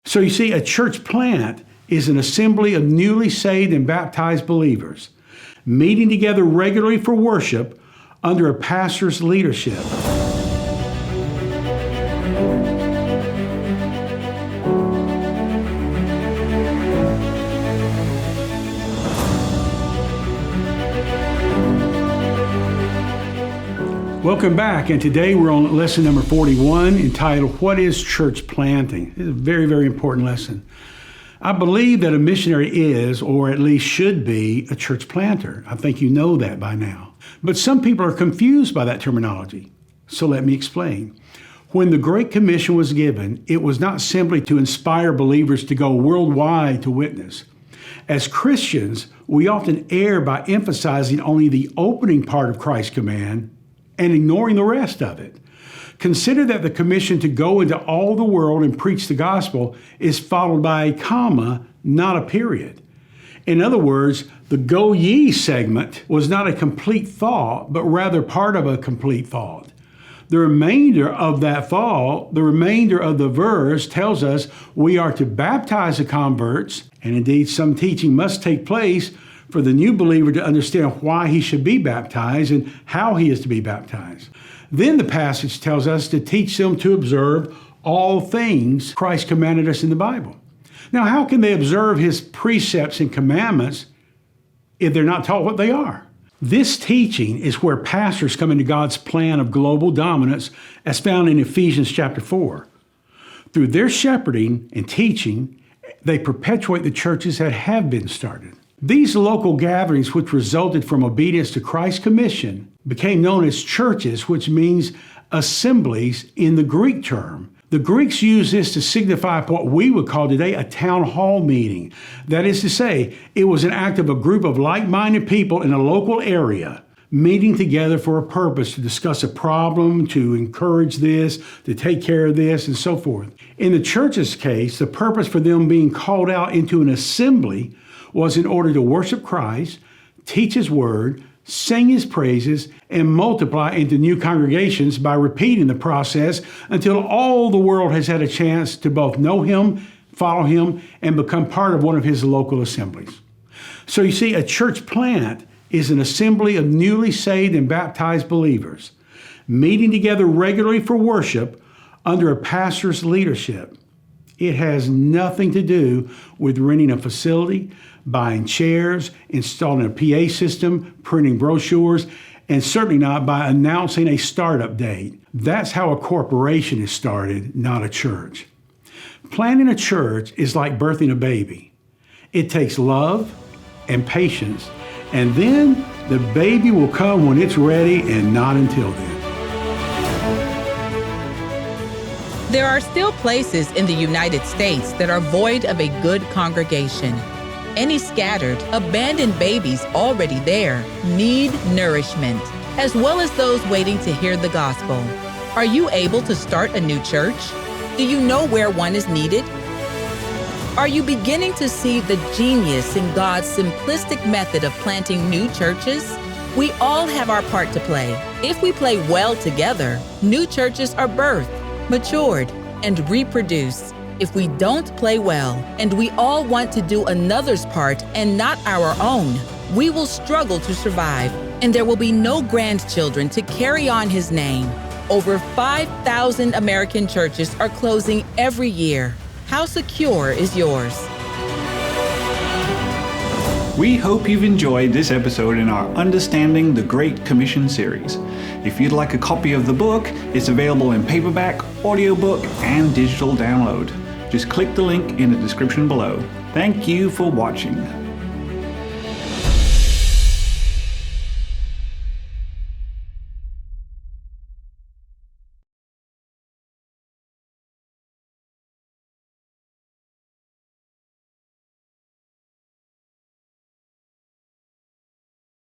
So you see, a church plant is an assembly of newly saved and baptized believers meeting together regularly for worship under a pastor's leadership. Welcome back, and today we're on lesson number 41 entitled, What is Church Planting? It's a very, very important lesson. I believe that a missionary is, or at least should be, a church planter. I think you know that by now. But some people are confused by that terminology. So let me explain. When the Great Commission was given, it was not simply to inspire believers to go worldwide to witness. As Christians, we often err by emphasizing only the opening part of Christ's command and ignoring the rest of it. Consider that the commission to go into all the world and preach the gospel is followed by a comma, not a period. In other words, the go ye segment was not a complete thought, but rather part of a complete thought. The remainder of that thought, the remainder of the verse tells us we are to baptize the converts, and indeed some teaching must take place for the new believer to understand why he should be baptized and how he is to be baptized. Then the passage tells us to teach them to observe all things Christ commanded us in the Bible. Now, how can they observe his precepts and commandments if they're not taught what they are? This teaching is where pastors come into God's plan of global dominance as found in Ephesians chapter 4. Through their shepherding and teaching, they perpetuate the churches that have been started. These local gatherings, which resulted from obedience to Christ's commission, became known as churches, which means assemblies in the Greek term. The Greeks used this to signify what we would call today a town hall meeting. That is to say, it was an act of a group of like-minded people in a local area meeting together for a purpose to discuss a problem, to encourage this, to take care of this, and so forth. In the church's case, the purpose for them being called out into an assembly was in order to worship Christ, teach his word, sing his praises, and multiply into new congregations by repeating the process until all the world has had a chance to both know him, follow him, and become part of one of his local assemblies. So you see, a church plant is an assembly of newly saved and baptized believers meeting together regularly for worship under a pastor's leadership. It has nothing to do with renting a facility, buying chairs, installing a PA system, printing brochures, and certainly not by announcing a startup date. That's how a corporation is started, not a church. Planting a church is like birthing a baby. It takes love and patience, and then the baby will come when it's ready and not until then. There are still places in the United States that are void of a good congregation. Any scattered, abandoned babies already there need nourishment, as well as those waiting to hear the gospel. Are you able to start a new church? Do you know where one is needed? Are you beginning to see the genius in God's simplistic method of planting new churches? We all have our part to play. If we play well together, new churches are birthed, matured, and reproduced. If we don't play well, and we all want to do another's part and not our own, we will struggle to survive, and there will be no grandchildren to carry on his name. Over 5,000 American churches are closing every year. How secure is yours? We hope you've enjoyed this episode in our Understanding the Great Commission series. If you'd like a copy of the book, it's available in paperback, audiobook, and digital download. Just click the link in the description below. Thank you for watching.